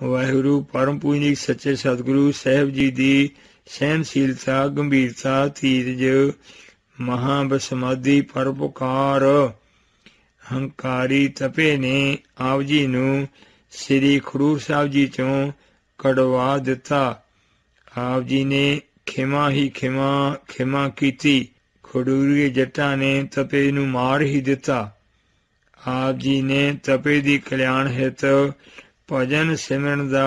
वाहिगुरु परम पूजनीक सच्चे सतगुरु साहिब जी दी सहनशीलता, गंभीरता, धीरज, महाबसमाधि, परोपकार, हंकारी तपे ने आप जी नूं श्री खडूर साहब जी चों कड़वा दिता। आप जी ने खिमा ही खिमा कीती। खडूरी जट्टां ने तपे नूं मार ही दिता। आप जी ने तपे दी कल्याण हित भजन सिमरन दा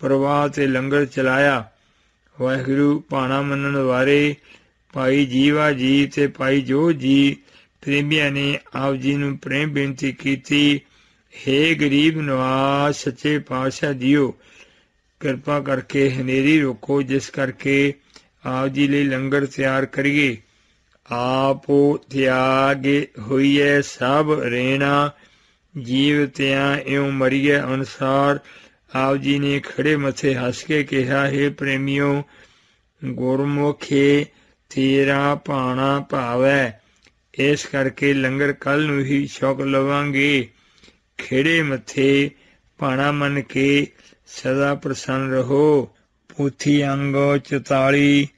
प्रवाह ते लंगर चलाया। वाहिगुरु भाणा मनण वारे भाई जीवा जी ते भाई जोध जी प्रेमिया ने आप जी नूं प्रेम बेनती कीती, हे गरीब नवाज सच्चे पातशाह जीओ, किरपा करके हनेरी रोको जिस करके आप जी लई लंगर तैयार करिए। आप त्याग होइए सब रेणा, जीव त्यां इਉਂ मरीए अनुसार। आप जी ने खड़े मथे हस के कहा, हे प्रेमियो, गुरमुखे तेरा भाणा भावै, इस करके लंगर कल नूं ही छक लवांगे। खिड़े मथे भाणा मन के सदा प्रसन्न रहो। पोथी अंग 44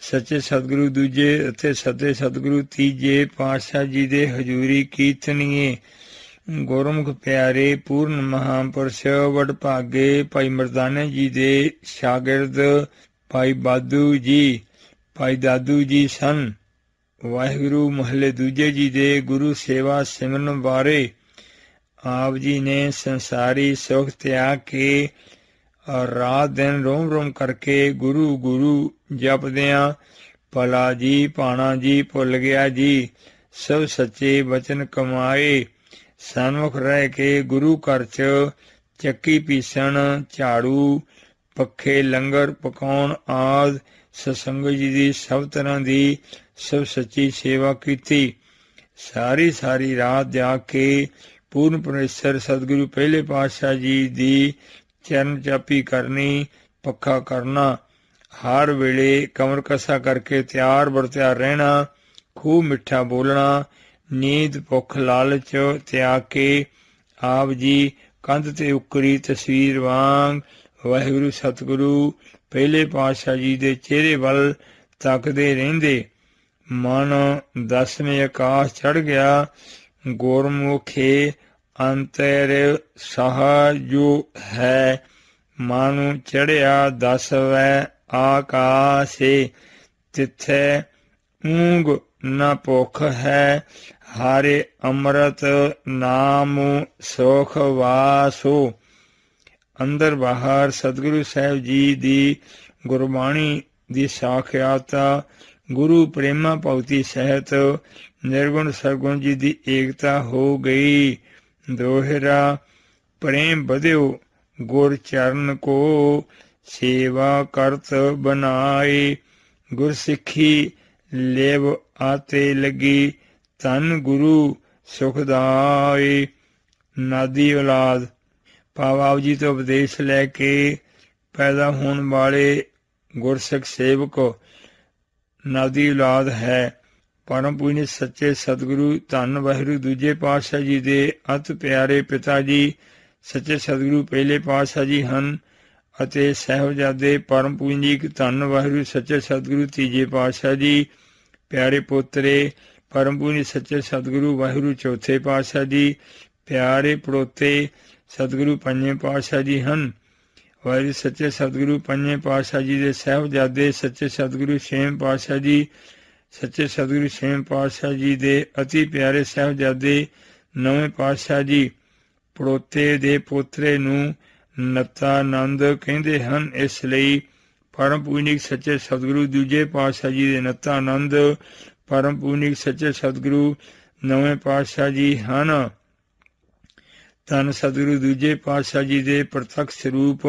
सच्चे सतगुरु दूजे ਅਤੇ ਸੱਚੇ ਸਤਿਗੁਰੂ ਤੀਜੇ ਪਾਤਸ਼ਾਹ ਜੀ ਦੇ ਹਜ਼ੂਰੀ ਕੀਰਤਨੀਏ। ਗੁਰਮੁਖ ਪਿਆਰੇ ਪੂਰਨ ਮਹਾਂਪੁਰਸ਼ ਵਡਭਾਗੇ ਭਾਈ ਮਰਦਾਨੇ ਜੀ ਦੇ ਸ਼ਾਗਿਰਦ ਭਾਈ ਭਾਈ ਦਾਦੂ ਜੀ ਸਨ। ਵਾਹਿਗੁਰੂ ਮਹੱਲੇ ਦੂਜੇ ਜੀ ਦੇ ਗੁਰੂ ਸੇਵਾ ਸਿਮਰਨ ਬਾਰੇ ਆਪ ਜੀ ਨੇ ਸੰਸਾਰੀ ਸੁਖ ਤਿਆਗ ਕੇ ਰਾਤ ਦਿਨ ਰੋਮ ਰੋਮ ਕਰਕੇ ਗੁਰੂ ਗੁਰੂ ਜਪਦਿਆਂ ਭਲਾ ਜੀ ਭਾਣਾ ਜੀ ਭੁੱਲ ਗਿਆ ਜੀ, ਸਭ ਸੱਚੇ ਬਚਨ ਕਮਾਏ। ਸਨਮੁਖ ਰਹਿ ਕੇ ਗੁਰੂ ਘਰ 'ਚ ਚੱਕੀ ਪੀਸਣ, ਝਾੜੂ, ਪੱਖੇ, ਲੰਗਰ ਪਕਾਉਣ ਆਦਿ ਸਤਸੰਗ ਜੀ ਦੀ ਸਭ ਤਰ੍ਹਾਂ ਦੀ ਸਭ ਸੱਚੀ ਸੇਵਾ ਕੀਤੀ। ਸਾਰੀ ਰਾਤ ਜਾਗ ਕੇ ਪੂਰਨ ਪਰਮੇਸ਼ਰ ਸਤਿਗੁਰੂ ਪਹਿਲੇ ਪਾਤਸ਼ਾਹ ਜੀ ਦੀ ਚਰਨ ਚਾਪੀ ਕਰਨੀ, ਪੱਖਾ ਕਰਨਾ, ਹਰ ਵੇਲੇ ਕਮਰ ਕਸਾ ਕਰਕੇ ਤਿਆਰ ਬਰਤਿਆਰ ਰਹਿਣਾ, ਖੂਬ ਮਿੱਠਾ ਬੋਲਣਾ, ਨੀਂਦ ਭੁੱਖ ਲਾਲਚ ਤਿਆਗ ਕੇ ਆਪ ਜੀ ਕੰਧ ਤੇ ਉੱਕਰੀ ਤਸਵੀਰ ਵਾਂਗ ਵਾਹਿਗੁਰੂ ਸਤਿਗੁਰੂ ਪਹਿਲੇ ਪਾਤਸ਼ਾਹ ਜੀ ਦੇ ਚਿਹਰੇ ਵੱਲ ਤੱਕਦੇ ਰਹਿੰਦੇ। ਮਨ ਦਸਵੇਂ ਆਕਾਸ਼ ਚੜ੍ਹ ਗਿਆ। ਗੁਰਮੁਖੇ ਅੰਤਰ ਸਹਾਜੋ ਹੈ, ਮਨ ਚੜ੍ਹਿਆ 10ਵੇਂ ਆਕਾਸ਼ੇ, ਤਿੱਥੈ ਊਂਗ ਨਾ ਭੁੱਖ ਹੈ, ਹਾਰੇ ਅੰਮ੍ਰਿਤ ਨਾਮ ਸੁਖ ਵਾਸੋ। ਅੰਦਰ ਬਾਹਰ ਸਤਿਗੁਰੂ ਸਾਹਿਬ ਜੀ ਦੀ ਗੁਰਬਾਣੀ ਦੀ ਸਾਖਿਆਤਾ, ਗੁਰੂ ਪ੍ਰੇਮਾ ਭਗਤੀ ਸਹਿਤ ਨਿਰਗੁਣ ਸਰਗੁਣ ਜੀ ਦੀ ਏਕਤਾ ਹੋ ਗਈ। ਦੋਹਰਾ ਪ੍ਰੇਮ ਵਧਿਓ ਗੁਰ ਚਰਨ ਕੋ, ਸੇਵਾ ਕਰਤ ਬਨਾਏ। ਗੁਰਸਿੱਖੀ ਲਿਵ ਆਤੇ ਲੱਗੀ, ਧੰਨ ਗੁਰੂ ਸੁਖਦਾਏ। ਨਾਦੀ ਔਲਾਦ ਭਾਵ ਆਪ ਜੀ ਤੋਂ ਉਪਦੇਸ਼ ਲੈ ਕੇ ਪੈਦਾ ਹੋਣ ਵਾਲੇ ਗੁਰਸਿੱਖ ਸੇਵਕ ਨਾਦੀ ਔਲਾਦ ਹੈ। ਪਰਮ ਪੂਜਨੀਕ ਸੱਚੇ ਸਤਿਗੁਰੂ ਧੰਨ ਵਾਹਿਗੁਰੂ ਦੂਜੇ ਪਾਤਸ਼ਾਹ ਜੀ ਦੇ ਅਤ ਪਿਆਰੇ ਪਿਤਾ ਜੀ ਸੱਚੇ ਸਤਿਗੁਰੂ ਪਹਿਲੇ ਪਾਤਸ਼ਾਹ ਜੀ ਹਨ ਅਤੇ ਸਾਹਿਬਜ਼ਾਦੇ ਪਰਮ ਪੂਜਨੀਕ ਧੰਨ ਵਾਹਿਗੁਰੂ ਸੱਚੇ ਸਤਿਗੁਰੂ ਤੀਜੇ ਪਾਤਸ਼ਾਹ ਜੀ ਪਿਆਰੇ ਪੋਤਰੇ ਪਰਮ ਪੂਜਨੀਕ ਸੱਚੇ ਸਤਿਗੁਰੂ ਵਾਹਿਗੁਰੂ ਚੌਥੇ ਪਾਤਸ਼ਾਹ ਜੀ ਪਿਆਰੇ ਪੜੋਤੇ ਸਤਿਗੁਰੂ ਪੰਜਵੇਂ ਪਾਤਸ਼ਾਹ ਜੀ ਹਨ। ਵਾਹਿਗੁਰੂ ਸੱਚੇ ਸਤਿਗੁਰੂ ਪੰਜਵੇਂ ਪਾਤਸ਼ਾਹ ਜੀ ਦੇ ਸਾਹਿਬਜ਼ਾਦੇ ਸੱਚੇ ਸਤਿਗੁਰੂ ਛੇਵੇਂ ਪਾਤਸ਼ਾਹ ਜੀ ਸੱਚੇ ਸਤਿਗੁਰੂ ਛੇਵੇਂ ਪਾਤਸ਼ਾਹ ਜੀ ਦੇ ਅਤੀ ਪਿਆਰੇ ਸਾਹਿਬਜ਼ਾਦੇ ਨੌਵੇਂ ਪਾਤਸ਼ਾਹ ਜੀ ਪੜੋਤੇ ਦੇ ਪੋਤਰੇ ਨੂੰ ਨਤਾਨੰਦ ਕਹਿੰਦੇ ਹਨ। ਇਸ ਲਈ ਪਰਮ ਪੂਜਨੀਕ ਸੱਚੇ ਸਤਿਗੁਰੂ ਦੂਜੇ ਪਾਤਸ਼ਾਹ ਜੀ ਦੇ ਨਤਾਨੰਦ ਪਰਮ ਪੂਜਨੀਕ ਸੱਚੇ ਸਤਿਗੁਰੂ ਨੌਵੇਂ ਪਾਤਸ਼ਾਹ ਜੀ ਹਨ। ਧੰਨ ਸਤਿਗੁਰੂ ਦੂਜੇ ਪਾਤਸ਼ਾਹ ਜੀ ਦੇ ਪ੍ਰਤੱਖ ਸਰੂਪ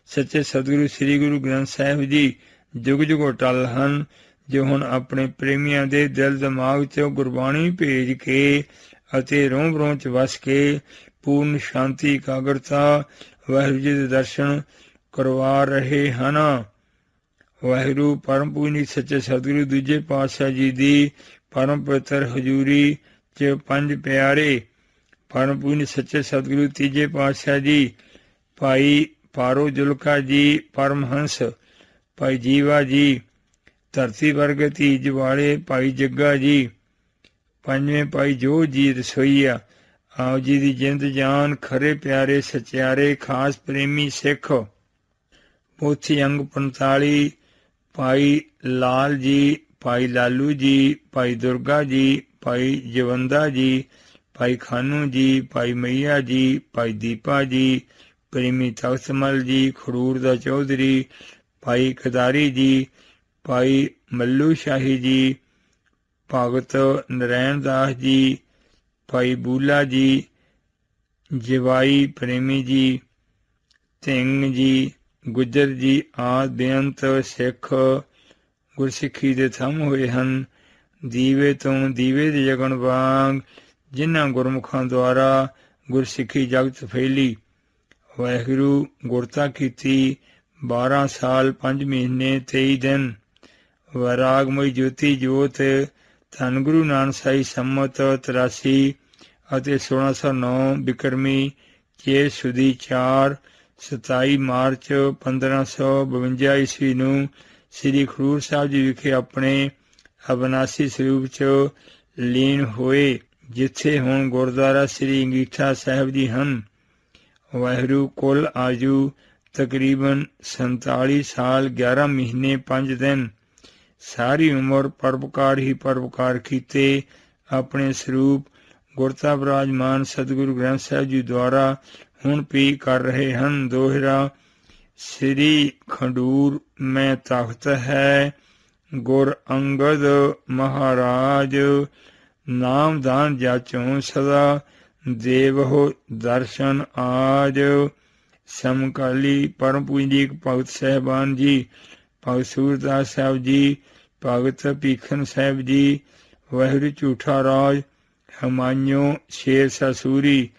ਸੱਚੇ ਸਤਿਗੁਰੂ ਸ੍ਰੀ ਗੁਰੂ ਗ੍ਰੰਥ ਸਾਹਿਬ ਜੀ ਜੁਗ ਜੁਗ ਅਟਲ ਹਨ, ਜੋ ਹੁਣ ਆਪਣੇ ਪ੍ਰੇਮੀਆਂ ਦੇ ਦਿਲ ਦਿਮਾਗ 'ਚ ਗੁਰਬਾਣੀ ਭੇਜ ਕੇ ਅਤੇ ਰੋਮ ਰੋਮ 'ਚ ਵਸ ਕੇ ਪੂਰਨ ਸ਼ਾਂਤੀ ਇਕਾਗਰਤਾ ਵਾਹਿਗੁਰੂ ਜੀ ਦੇ ਦਰਸ਼ਨ ਕਰਵਾ ਰਹੇ ਹਨ। ਵਾਹਿਗੁਰੂ ਪਰਮ ਪੂਜਨੀਕ ਸੱਚੇ ਸਤਿਗੁਰੂ ਦੂਜੇ ਪਾਤਸ਼ਾਹ ਜੀ ਦੀ ਪਰਮ ਪਵਿੱਤਰ ਹਜ਼ੂਰੀ 'ਚ ਪੰਜ ਪਿਆਰੇ ਪਰਮ ਪੂਜਨੀਕ ਸੱਚੇ ਸਤਿਗੁਰੂ ਤੀਜੇ ਪਾਤਸ਼ਾਹ ਜੀ ਭਾਈ ਪਾਰੋ ਜੁਲਕਾ ਜੀ, ਪਰਮਹੰਸ ਭਾਈ ਜੀਵਾ ਜੀ, ਧਰਤੀ ਵਰਗ ਧੀਜ ਵਾਲੇ ਭਾਈ ਜੱਗਾ ਜੀ, ਪੰਜਵੇਂ ਭਾਈ ਜੋਧ ਜੀ ਰਸੋਈਆ। ਆਪ ਜੀ ਦੀ ਜਿੰਦ ਜਾਨ, ਖਰੇ ਪਿਆਰੇ ਸਚਿਆਰੇ, ਖਾਸ ਪ੍ਰੇਮੀ ਸਿੱਖ। ਪੋਥੀ ਅੰਗ 45 ਭਾਈ ਲਾਲ ਜੀ, ਭਾਈ ਲਾਲੂ ਜੀ, ਭਾਈ ਦੁਰਗਾ ਜੀ, ਭਾਈ ਜਵੰਦਾ ਜੀ, ਭਾਈ ਖਾਨੂ ਜੀ, ਭਾਈ ਮਈਆ ਜੀ, ਭਾਈ ਦੀਪਾ ਜੀ, ਪ੍ਰੇਮੀ ਤਖਤਮਲ ਜੀ, ਖਡੂਰ ਦਾ ਚੌਧਰੀ, ਭਾਈ ਕਦਾਰੀ ਜੀ, ਭਾਈ ਮੱਲੂ ਸ਼ਾਹੀ ਜੀ, ਭਗਤ ਨਰੈਣ ਦਾਸ ਜੀ, ਭਾਈ ਬੂਲਾ ਜੀ, ਜਵਾਈ ਪ੍ਰੇਮੀ ਜੀ, ਸਿੰਘ ਜੀ, ਗੁੱਜਰ ਜੀ ਆਦਿ ਬੇਅੰਤ ਸਿੱਖ ਗੁਰਸਿੱਖੀ ਦੇ ਥੰਮ ਹੋਏ ਹਨ। ਦੀਵੇ ਤੋਂ ਦੀਵੇ ਦੇ ਜਗਣ ਵਾਂਗ ਜਿਨ੍ਹਾਂ ਗੁਰਮੁਖਾਂ ਦੁਆਰਾ ਗੁਰਸਿੱਖੀ ਜਗਤ ਫੈਲੀ। ਵਾਹਿਗੁਰੂ ਗੁਰਤਾ ਕੀਤੀ 12 ਸਾਲ 5 ਮਹੀਨੇ 23 ਦਿਨ। ਵੈਰਾਗਮਈ ਜੋਤੀ ਜੋਤ ਧੰਨ ਗੁਰੂ ਨਾਨਕ ਸਾਹਿਬ ਸੰਮਤ 83 ਅਤੇ 1609 ਬਿਕਰਮੀ ਚੇਤ ਸੁਦੀ 4 27 ਮਾਰਚ 1552 ਈਸਵੀ ਨੂੰ ਸ੍ਰੀ ਖਡੂਰ ਸਾਹਿਬ ਜੀ ਵਿਖੇ ਆਪਣੇ ਅਬਨਾਸੀ ਸਰੂਪ 'ਚ ਲੀਨ ਹੋਏ, ਜਿੱਥੇ ਹੁਣ ਗੁਰਦੁਆਰਾ ਸ੍ਰੀ ਅੰਗੀਠਾ ਸਾਹਿਬ ਜੀ ਹਨ। ਵਾਹਿਗੁਰੂ ਕੁੱਲ ਆਯੂ ਤਕਰੀਬਨ 47 ਸਾਲ 11 ਮਹੀਨੇ 5 ਦਿਨ। ਸਾਰੀ ਉਮਰ ਪਰਉਪਕਾਰ ਹੀ ਪਰਉਪਕਾਰ ਕੀਤੇ। ਆਪਣੇ ਸਰੂਪ ਗੁਰਤਾ ਵਿਰਾਜਮਾਨ ਸਤਿਗੁਰੂ ਗ੍ਰੰਥ ਸਾਹਿਬ ਜੀ ਦੁਆਰਾ ਹੁਣ ਵੀ ਕਰ ਰਹੇ ਹਨ। ਦੋਹਰਾ ਸ੍ਰੀ ਖਡੂਰ ਮੈਂ ਤਖਤ ਹੈ, ਗੁਰ ਅੰਗਦ ਮਹਾਰਾਜ, ਨਾਮਦਾਨ ਜਾਚੋਂ ਸਦਾ, ਦੇਵਹੁ ਦਰਸ਼ਨ ਆਜ। ਸਮਕਾਲੀ ਪਰਮ ਪੂਜਨੀਕ ਭਗਤ ਸਾਹਿਬਾਨ ਜੀ, ਭਗਤ ਸੂਰਦਾਸ ਸਾਹਿਬ ਜੀ, ਭਗਤ ਭੀਖਨ ਸਾਹਿਬ ਜੀ, ਵਾਹਿਗੁਰੂ ਝੂਠਾ ਰਾਜ, ਹਮਾਇਉਂ ਸ਼ੇਰ ਸ਼ਾਹ ਸੂਰੀ,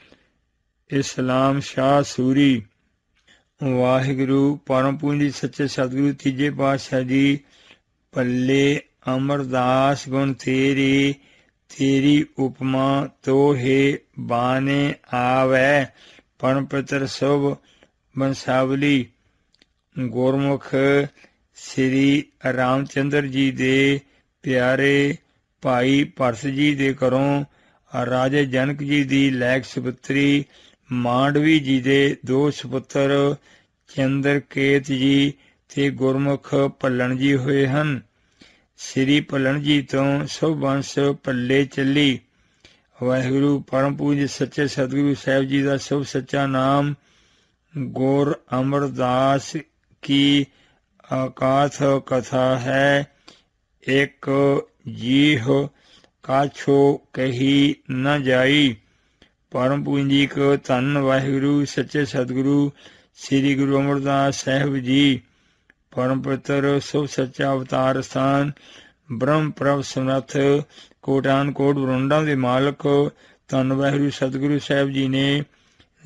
ਇਸਲਾਮ ਸ਼ਾਹ ਸੂਰੀ। ਵਾਹਿਗੁਰੂ ਪਰਮ ਪੂਜਨੀਕ ਸੱਚੇ ਸਤਿਗੁਰੂ ਤੀਜੇ ਪਾਤਸ਼ਾਹ ਜੀ, ਪੱਲੇ ਅਮਰਦਾਸ ਗੁਣ ਤੇਰੀ, ਤੇਰੀ ਉਪਮਾ ਤੋਹੇ ਬਾਣੇ ਆਵੈ, ਪਰਮ ਪਿਤਰ ਸੁਭ ਬੰਸਾਵਲੀ। ਗੁਰਮੁਖ ਸ੍ਰੀ ਰਾਮਚੰਦਰ ਜੀ ਦੇ ਪਿਆਰੇ ਭਾਈ ਭਰਤ ਜੀ ਦੇ ਘਰੋਂ ਰਾਜੇ ਜਨਕ ਜੀ ਦੀ ਲੈਕ ਸੁਪੁੱਤਰੀ ਮਾਂਡਵੀ ਜੀ ਦੇ 2 ਸੁਪੁੱਤਰ ਚੰਦਰਕੇਤ ਜੀ ਤੇ ਗੁਰਮੁਖ ਭੱਲਣ ਜੀ ਹੋਏ ਹਨ। ਸ੍ਰੀ ਭੱਲਣ ਜੀ ਤੋਂ ਸੁਭ ਬੰਸ ਪੱਲੇ ਚੱਲੀ। ਵਾਹਿਗੁਰੂ ਪਰਮ ਪੂਜ ਸੱਚੇ ਸਤਿਗੁਰੂ ਸਾਹਿਬ ਜੀ ਦਾ ਸੁਭ ਸੱਚਾ ਨਾਮ ਗੁਰ ਅਮਰਦਾਸ ਕੀ ਆਕਾਥ ਕਥਾ ਹੈ। ਇੱਕ ਜੀਹ ਕਾਛੋ ਕਹੀ ਨ ਜਾਈ। ਪਰਮ ਪੂਜਨੀਕ ਧੰਨ ਵਾਹਿਗੁਰੂ ਸੱਚੇ ਸਤਿਗੁਰੂ ਸ੍ਰੀ ਗੁਰੂ ਅਮਰਦਾਸ ਸਾਹਿਬ ਜੀ, ਪਰਮ ਪਵਿੱਤਰ ਸੁਭ ਸੱਚਾ ਅਵਤਾਰ ਸਥਾਨ, ਬ੍ਰਹਮ ਪ੍ਰਭ ਸਮਰੱਥ, ਕੋਟਾਨ ਕੋਟ ਬਰੁੰਡਾਂ ਦੇ ਮਾਲਕ ਧੰਨ ਵਾਹਿਗੁਰੂ ਸਤਿਗੁਰੂ ਸਾਹਿਬ ਜੀ ਨੇ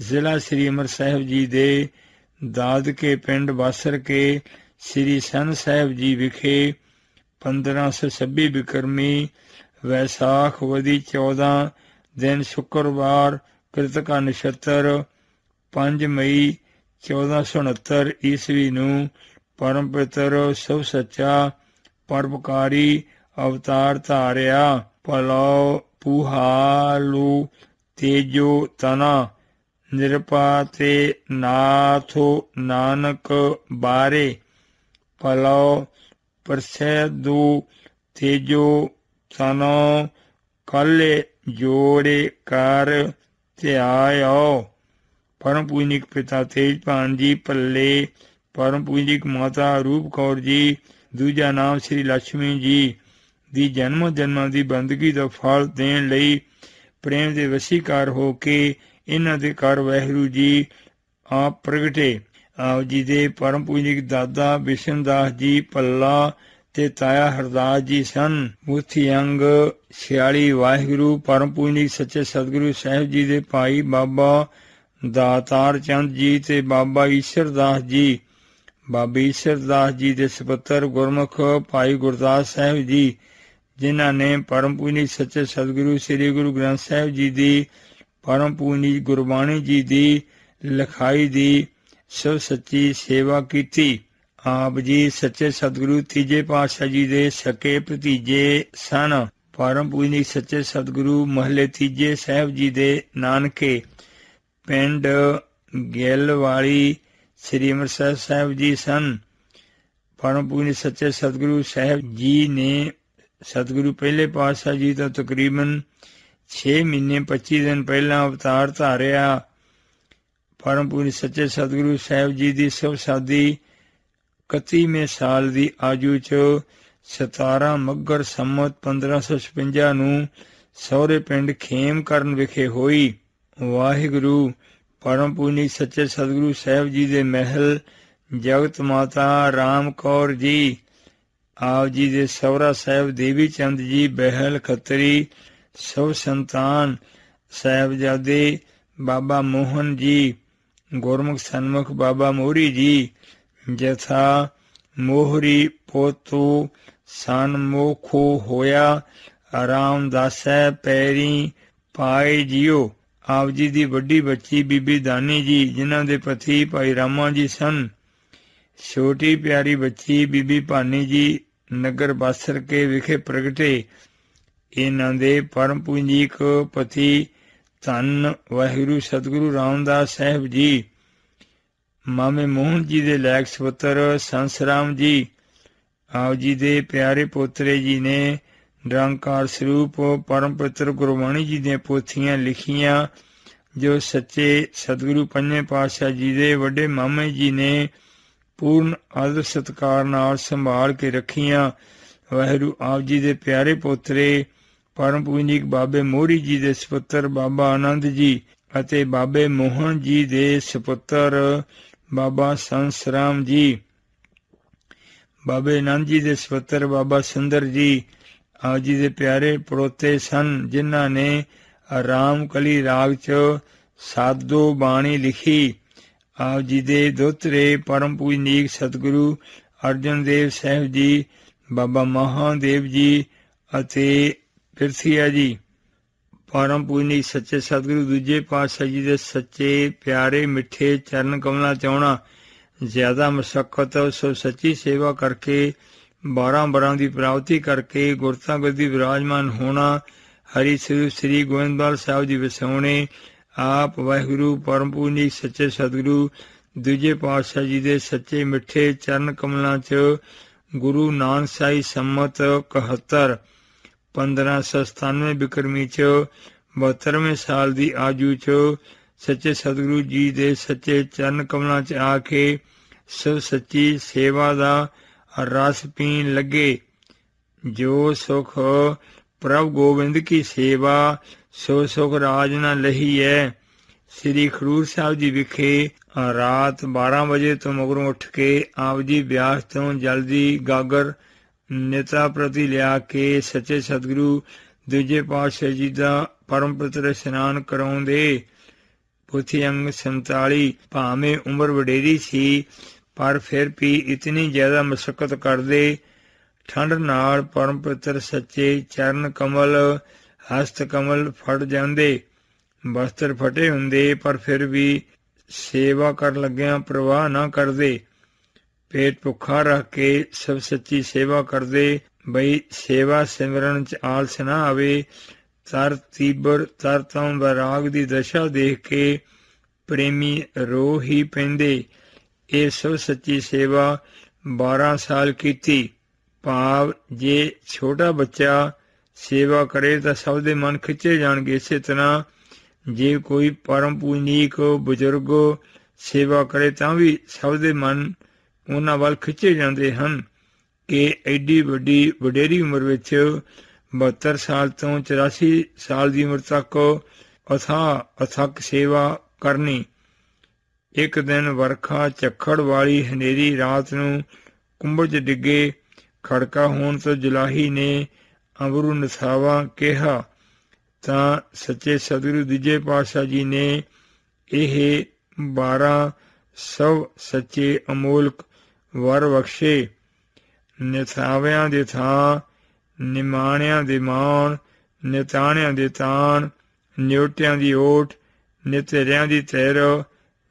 ਜ਼ਿਲ੍ਹਾ ਸ੍ਰੀ ਅੰਮ੍ਰਿਤਸਰ ਸਾਹਿਬ ਜੀ ਦੇ ਦਾਦਕੇ ਪਿੰਡ ਬਾਸਰ ਕੇ ਸ੍ਰੀ ਸਨ ਸਾਹਿਬ ਜੀ ਵਿਖੇ 1526 ਬਿਕਰਮੀ ਵੈਸਾਖ ਵਦੀ 14 ਦਿਨ ਸ਼ੁੱਕਰਵਾਰ ਕ੍ਰਿਤਕਾ ਨਛੱਤਰ 5 ਮਈ 1469 ਈਸਵੀ ਨੂੰ ਪਰਮ ਪਵਿੱਤਰ ਸੁਭ ਸੱਚਾ ਪਰਉਪਕਾਰੀ ਅਵਤਾਰ ਧਾਰਿਆ। ਭਲੋ ਪੁਹਾਲੂ ਤੇਜੋ ਤਨਾ, ਨਿਰਪਾ ਤੇ ਨਾਥੋ ਨਾਨਕ ਬਾਰੇ। ਭਲੋ ਪ੍ਰਸੈਦੂ ਤੇਜੋ ਤਨੋ, ਕਾਲੇ ਜੋੜੇ ਕਰ ਧਿਆਇਓ। ਪਰਮ ਪੂਜਨੀਕ ਪਿਤਾ ਤੇਜਭਾਨ ਜੀ ਭੱਲੇ, ਪਰਮ ਪੂਜਨੀਕ ਮਾਤਾ ਰੂਪ ਕੌਰ ਜੀ, ਦੂਜਾ ਨਾਮ ਸ੍ਰੀ ਲక్ష్ਮੀ ਜੀ ਦੀ ਜਨਮ ਜਨਮਾਂ ਦੀ ਬੰਦਗੀ ਦਾ ਫਲ ਦੇਣ ਲਈ ਪ੍ਰੇਮ ਦੇ ਵਸੀਕਾਰ ਹੋ ਕੇ ਇਹਨਾਂ ਦੇ ਘਰ ਵਾਹਿਗੁਰੂ ਜੀ ਆਪ ਪ੍ਰਗਟੇ। ਆਪ ਜੀ ਦੇ ਪਰਮ ਪੂਜਨੀਕ ਦਾਦਾ ਬਿਸ਼ਨ ਦਾਸ ਜੀ ਭੱਲਾ ਤੇ ਤਾਇਆ ਹਰਦਾਸ ਜੀ ਸਨ। ਮੁੱਥੀ ਅੰਗ 46। ਵਾਹਿਗੁਰੂ ਪਰਮ ਪੂਜਨੀਕ ਸੱਚੇ ਸਤਿਗੁਰੂ ਸਾਹਿਬ ਜੀ ਦੇ ਭਾਈ ਬਾਬਾ ਦਾਤਾਰ ਚੰਦ ਜੀ ਤੇ ਬਾਬਾ ਈਸ਼ਰ ਦਾਸ ਜੀ, ਬਾਬਾ ਈਸ਼ਰ ਦਾਸ ਜੀ ਦੇ ਸਪੁੱਤਰ ਗੁਰਮੁਖ ਭਾਈ ਗੁਰਦਾਸ ਸਾਹਿਬ ਜੀ, ਜਿਨ੍ਹਾਂ ਨੇ ਪਰਮ ਪੂਜਨੀਕ ਸੱਚੇ ਸਤਿਗੁਰੂ ਸ੍ਰੀ ਗੁਰੂ ਗ੍ਰੰਥ ਸਾਹਿਬ ਜੀ ਦੀ ਪਰਮ ਪੂਜਨੀਕ ਗੁਰਬਾਣੀ ਜੀ ਦੀ ਲਿਖਾਈ ਦੀ ਸੋ ਸੱਚੀ ਸੇਵਾ ਕੀਤੀ। ਆਪ ਜੀ ਸੱਚੇ ਸਤਿਗੁਰੂ ਤੀਜੇ ਪਾਤਸ਼ਾਹ ਜੀ ਦੇ ਸਕੇ ਭਤੀਜੇ ਸਨ। ਪਰਮ ਪੂਜਨੀਕ ਸੱਚੇ ਸਤਿਗੁਰੂ ਮਹੱਲੇ ਤੀਜੇ ਸਾਹਿਬ ਜੀ ਦੇ ਨਾਨਕੇ ਪਿੰਡ ਗਿੱਲਵਾਲੀ ਸ੍ਰੀ ਅੰਮ੍ਰਿਤਸਰ ਸਾਹਿਬ ਜੀ ਸਨ। ਪਰਮ ਪੂਜਨੀਕ ਸੱਚੇ ਸਤਿਗੁਰੂ ਸਾਹਿਬ ਜੀ ਨੇ ਸਤਿਗੁਰੂ ਪਹਿਲੇ ਪਾਤਸ਼ਾਹ ਜੀ ਤੋਂ ਤਕਰੀਬਨ 6 ਮਹੀਨੇ 25 ਦਿਨ ਪਹਿਲਾਂ ਅਵਤਾਰ ਧਾਰਿਆ। ਪਰਮ ਪੂਜਨੀਕ ਸੱਚੇ ਸਤਿਗੁਰੂ ਸਾਹਿਬ ਜੀ ਦੀ ਸਭ ਸਾਦੀ 31ਵੇਂ ਸਾਲ ਦੀ ਆਯੂ 'ਚ 17 ਮੱਘਰ ਸੰਮਤ 1556 ਨੂੰ ਸਹੁਰੇ ਪਿੰਡ ਖੇਮ ਕਰਨ ਵਿਖੇ ਹੋਈ। ਵਾਹਿਗੁਰੂ। ਪਰਮ ਪੂਜਨੀਕ ਸੱਚੇ ਸਤਿਗੁਰੂ ਸਾਹਿਬ ਜੀ ਦੇ ਮਹਿਲ ਜਗਤ ਮਾਤਾ ਰਾਮ ਕੌਰ ਜੀ, ਆਪ ਜੀ ਦੇ ਸਹੁਰਾ ਸਾਹਿਬ ਦੇਵੀ ਚੰਦ ਜੀ ਬਹਿਲ ਖੱਤਰੀ, ਸਭ ਸੰਤਾਨ ਸਾਹਿਬਜ਼ਾਦੇ ਬਾਬਾ ਮੋਹਨ ਜੀ, ਗੁਰਮੁਖ ਸਨਮੁਖ ਬਾਬਾ ਮੋਹਰੀ ਜੀ, ਜਥਾ ਮੋਹਰੀ ਪੋਤੂ ਸਨਮੁਖੋ ਹੋਇਆ ਰਾਮਦਾਸੈ ਪੈਰੀ ਪਾਏ ਜੀਓ। ਆਪ ਜੀ ਦੀ ਵੱਡੀ ਬੱਚੀ ਬੀਬੀ ਦਾਨੀ ਜੀ, ਜਿਨ੍ਹਾਂ ਦੇ ਪਤੀ ਭਾਈ ਰਾਮਾ ਜੀ ਸਨ। ਛੋਟੀ ਪਿਆਰੀ ਬੱਚੀ ਬੀਬੀ ਭਾਨੀ ਜੀ ਨਗਰ ਬਾਸਰ ਕੇ ਵਿਖੇ ਪ੍ਰਗਟੇ। ਇਹਨਾਂ ਦੇ ਪਰਮ ਪੂਜਨੀਕ ਪਤੀ ਧੰਨ ਵਾਹਿਗੁਰੂ ਸਤਿਗੁਰੂ ਰਾਮਦਾਸ ਸਾਹਿਬ ਜੀ, ਮਾਮੇ ਮੋਹਨ ਜੀ ਦੇ ਲੈਕ ਸਪੁੱਤਰ ਸੰਸਰਾਮ ਜੀ, ਆਪ ਜੀ ਦੇ ਪਿਆਰੇ ਪੋਤਰੇ ਜੀ ਨੇ ਨਿਰੰਕਾਰ ਸਰੂਪ ਪਰਮ ਪਵਿੱਤਰ ਗੁਰਬਾਣੀ ਜੀ ਦੀਆਂ ਪੋਥੀਆਂ ਲਿਖੀਆਂ, ਜੋ ਸੱਚੇ ਸਤਿਗੁਰੂ ਪੰਜਵੇਂ ਪਾਤਸ਼ਾਹ ਜੀ ਦੇ ਵੱਡੇ ਮਾਮੇ ਜੀ ਨੇ ਪੂਰਨ ਆਦਰ ਸਤਿਕਾਰ ਨਾਲ ਸੰਭਾਲ ਕੇ ਰੱਖੀਆਂ। ਵਾਹਿਗੁਰੂ ਆਪ ਜੀ ਦੇ ਪਿਆਰੇ ਪੋਤਰੇ ਪਰਮ ਪੂਜਨੀਕ ਬਾਬੇ ਮੋਹਰੀ ਜੀ ਦੇ ਸਪੁੱਤਰ ਬਾਬਾ ਆਨੰਦ ਜੀ ਅਤੇ ਬਾਬੇ ਮੋਹਨ ਜੀ ਦੇ ਸਪੁੱਤਰ ਬਾਬਾ ਸੰਸਰਾਮ ਜੀ, ਬਾਬੇ ਆਨੰਦ ਜੀ ਦੇ ਸਪੁੱਤਰ ਬਾਬਾ ਸੁੰਦਰ ਜੀ, ਆਪ ਜੀ ਦੇ ਪਿਆਰੇ ਪੜੋਤੇ ਸਨ, ਜਿਨ੍ਹਾਂ ਨੇ ਰਾਮ ਕਲੀ ਰਾਗ 'ਚ ਸਾਧੋ ਬਾਣੀ ਲਿਖੀ। ਆਪ ਜੀ ਦੇ ਦੋਤਰੇ ਪਰਮ ਪੂਜਨੀਕ ਸਤਿਗੁਰੂ ਅਰਜਨ ਦੇਵ ਸਾਹਿਬ ਜੀ, ਬਾਬਾ ਮਹਾਦੇਵ ਜੀ ਅਤੇ ਪਿਰਥੀਆ ਜੀ। ਪਰਮ ਪੂਜਨੀਕ ਸੱਚੇ ਸਤਿਗੁਰੂ ਦੂਜੇ ਪਾਤਸ਼ਾਹ ਜੀ ਦੇ ਸੱਚੇ ਪਿਆਰੇ ਮਿੱਠੇ ਚਰਨ ਕਮਲਾਂ 'ਚ ਆਉਣਾ ਜ਼ਿਆਦਾ ਮਸ਼ੱਕਤ, ਸੋ ਸੱਚੀ ਸੇਵਾ ਕਰਕੇ 12 ਵਰਾਂ ਦੀ ਪ੍ਰਾਪਤੀ ਕਰਕੇ ਗੁਰਤਾ ਗੱਦੀ ਵਿਰਾਜਮਾਨ ਹੋਣਾ, ਹਰੀ ਸਰੂਪ ਸ੍ਰੀ ਗੋਇੰਦਵਾਲ ਸਾਹਿਬ ਜੀ ਵਸਾਉਣੇ। ਆਪ ਵਾਹਿਗੁਰੂ ਪਰਮ ਪੂਜਨੀਕ ਸੱਚੇ ਸਤਿਗੁਰੂ ਦੂਜੇ ਪਾਤਸ਼ਾਹ ਜੀ ਦੇ ਸੱਚੇ ਮਿੱਠੇ ਚਰਨ ਕਮਲਾਂ 'ਚ ਗੁਰੂ ਨਾਨਕ ਸਾਈ ਸੰਮਤ 71 1597 ਬਿਕਰਮੀ 'ਚ 72ਵੇਂ ਸਾਲ ਦੀ ਆਯੂ 'ਚ ਸੱਚੇ ਸਤਿਗੁਰੂ ਜੀ ਦੇ ਸੱਚੇ ਚਰਨ ਕਮਲਾਂ 'ਚ ਆ ਕੇ ਸਭ ਸੱਚੀ ਸੇਵਾ ਦਾ ਰਸ ਪੀਣ ਲੱਗੇ। ਜੋ ਸੁਖ ਪ੍ਰਭ ਗੋਬਿੰਦ ਕੀ ਸੇਵਾ, ਸੋ ਸੁਖ ਰਾਜ ਨ ਲਹੀ ਹੈ। ਸ੍ਰੀ ਖਡੂਰ ਸਾਹਿਬ ਜੀ ਵਿਖੇ ਰਾਤ 12 ਵਜੇ ਤੋਂ ਮਗਰੋਂ ਉੱਠ ਕੇ ਆਪ ਜੀ ਬਿਆਸ ਤੋਂ ਜਲਦੀ ਗਾਗਰ ਨੇਤਾ ਪ੍ਰਤੀ ਲਿਆ ਕੇ ਸੱਚੇ ਸਤਿਗੁਰੂ ਦੂਜੇ ਪਾਤਸ਼ਾਹ ਜੀ ਦਾ ਪਰਮ ਪਵਿੱਤਰ ਇਸ਼ਨਾਨ ਕਰਾਉਂਦੇ। ਪੁਥੀ ਅੰਗ 47। ਭਾਵੇਂ ਉਮਰ ਵਡੇਰੀ ਸੀ, ਪਰ ਫਿਰ ਵੀ ਇਤਨੀ ਜ਼ਿਆਦਾ ਮਸ਼ੱਕਤ ਕਰਦੇ। ਠੰਡ ਨਾਲ ਪਰਮ ਪਵਿੱਤਰ ਸੱਚੇ ਚਰਨ ਕਮਲ ਹਸਤ ਕਮਲ ਫਟ ਜਾਂਦੇ। ਬਸਤਰ ਫਟੇ ਹੁੰਦੇ, ਪਰ ਫਿਰ ਵੀ ਸੇਵਾ ਕਰਨ ਲੱਗਿਆਂ ਪ੍ਰਵਾਹ ਨਾ ਕਰਦੇ। ਪੇਟ ਭੁੱਖਾ ਰੱਖ ਕੇ ਸਭ ਸੱਚੀ ਸੇਵਾ ਕਰਦੇ, ਬਈ ਸੇਵਾ ਸਿਮਰਨ 'ਚ ਆਲਸ ਨਾ ਆਵੇ। ਤਰ ਤੀਬਰ ਤਰ ਤੋਂ ਵੈਰਾਗ ਦੀ ਦਸ਼ਾ ਦੇਖ ਕੇ ਪ੍ਰੇਮੀ ਰੋ ਹੀ ਪੈਂਦੇ। ਇਹ ਸਭ ਸੱਚੀ ਸੇਵਾ 12 ਸਾਲ ਕੀਤੀ। ਭਾਵ ਜੇ ਛੋਟਾ ਬੱਚਾ ਸੇਵਾ ਕਰੇ ਤਾਂ ਸਭ ਦੇ ਮਨ ਖਿੱਚੇ ਜਾਣਗੇ। ਇਸੇ ਤਰ੍ਹਾਂ ਜੇ ਕੋਈ ਪਰਮ ਪੂਜਨੀਕ ਬਜ਼ੁਰਗ ਸੇਵਾ ਕਰੇ ਤਾਂ ਵੀ ਸਭ ਦੇ ਮਨ ਉਹਨਾਂ ਵੱਲ ਖਿੱਚੇ ਜਾਂਦੇ ਹਨ ਕਿ ਐਡੀ ਵੱਡੀ ਵਡੇਰੀ ਉਮਰ ਵਿੱਚ 72 ਸਾਲ ਤੋਂ 84 ਸਾਲ ਦੀ ਉਮਰ ਤੱਕ ਅਥੱਕ ਸੇਵਾ ਕਰਨੀ। ਇੱਕ ਦਿਨ ਵਰਖਾ ਝੱਖੜ ਵਾਲੀ ਹਨੇਰੀ ਰਾਤ ਨੂੰ ਕੁੰਭੜ 'ਚ ਡਿੱਗੇ। ਖੜਕਾ ਹੋਣ ਤੋਂ ਜੁਲਾਹੀ ਨੇ ਅੰਬਰੂ ਨਥਾਵਾ ਕਿਹਾ ਤਾਂ ਸੱਚੇ ਸਤਿਗੁਰੂ ਦੂਜੇ ਪਾਤਸ਼ਾਹ ਜੀ ਨੇ ਇਹ 1200 ਸੱਚੇ ਅਮੋਲਕ ਵਰ ਬਖਸ਼ੇ। ਨਿਥਾਵਿਆਂ ਦੇ ਥਾਂ ਨਿਮਾਣਿਆਂ ਦੇ ਮਾਣ, ਨਿਤਾਣਿਆਂ ਦੇ ਤਾਣ, ਨਿਉਟਿਆਂ ਦੀ ਓਟ, ਨਿਤੇਰਿਆਂ ਦੀ ਤੈਰ,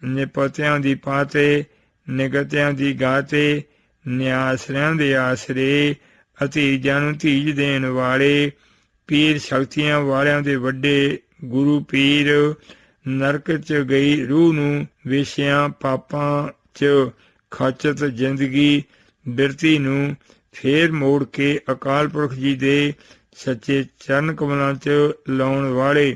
ਨਿਪਤਿਆਂ ਦੀ ਪਾਤੇ, ਨਿਗਤਿਆਂ ਦੀ ਗਾਤੇ, ਨਿਆਸਰਿਆਂ ਦੇ ਆਸਰੇ, ਅਧੀਜਾਂ ਨੂੰ ਧੀਜ ਦੇਣ ਵਾਲੇ, ਪੀਰ ਸ਼ਕਤੀਆਂ ਵਾਲਿਆਂ ਦੇ ਵੱਡੇ ਗੁਰੂ ਪੀਰ, ਨਰਕ 'ਚ ਗਈ ਰੂਹ ਨੂੰ ਵੇਸ਼ਿਆਂ ਪਾਪਾਂ 'ਚ ਖਚਤ ਜ਼ਿੰਦਗੀ ਬਿਰਤੀ ਨੂੰ ਫੇਰ ਮੋੜ ਕੇ ਅਕਾਲ ਪੁਰਖ ਜੀ ਦੇ ਸੱਚੇ ਚਰਨ ਕਮਲਾਂ 'ਚ ਲਾਉਣ ਵਾਲੇ,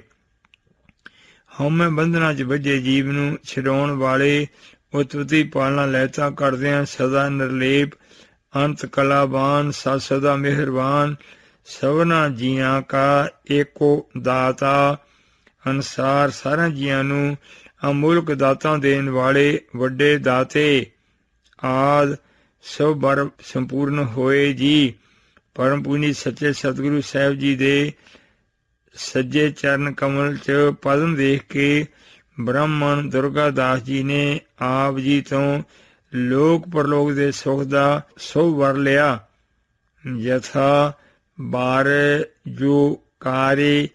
ਹਉਮੈ ਬੰਧਨਾਂ 'ਚ ਬੱਝੇ ਜੀਵ ਨੂੰ ਛਡਾਉਣ ਵਾਲੇ, ਉਤਪਤੀ ਪਾਲਣਾ ਲਹਿਤਾ ਕਰਦਿਆਂ ਸਦਾ ਨਿਰਲੇਪ, ਅੰਤ ਕਲਾਵਾਨ, ਸਤ ਸਦਾ ਮਿਹਰਬਾਨ, ਸਭਨਾ ਜੀਆਂ ਕਾ ਏਕੋ ਦਾਤਾ, ਅਨੁਸਾਰ ਸਾਰਿਆਂ ਜੀਆਂ ਨੂੰ ਅਮੁਲਕ ਦਾਤਾਂ ਦੇਣ ਵਾਲੇ ਵੱਡੇ ਦਾਤੇ, ਆਦ ਸਭ ਬਰ ਸੰਪੂਰਨ ਹੋਏ ਜੀ। ਪਰਮ ਪੂਜਨੀ ਸੱਚੇ ਸਤਿਗੁਰੂ ਸਾਹਿਬ ਜੀ ਦੇ ਸੱਜੇ ਚਰਨ ਕਮਲ 'ਚ ਪਦਮ ਦੇਖ ਕੇ ਬ੍ਰਾਹਮਣ ਦੁਰਗਾ ਦਾਸ ਜੀ ਨੇ ਆਪ ਜੀ ਤੋਂ ਲੋਕ ਪਰਲੋਕ ਦੇ ਸੁਖ ਦਾ ਸਭ ਵਰ ਲਿਆ। ਯਥਾ ਬਾਰ ਜੋ ਕਾਰੇ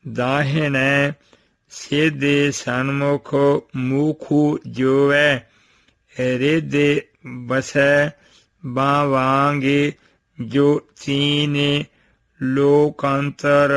ਦਾਹਿਣੈ, ਸੇਧੇ ਸਨਮੁਖ ਮੂਖੂ ਜੋਵੈ, ਰੇਦੇ ਬਸੈ ਬਾਵਾਂਗੇ, ਜੋ ਚੀਨੇ ਲੋਕਾਂਤਰ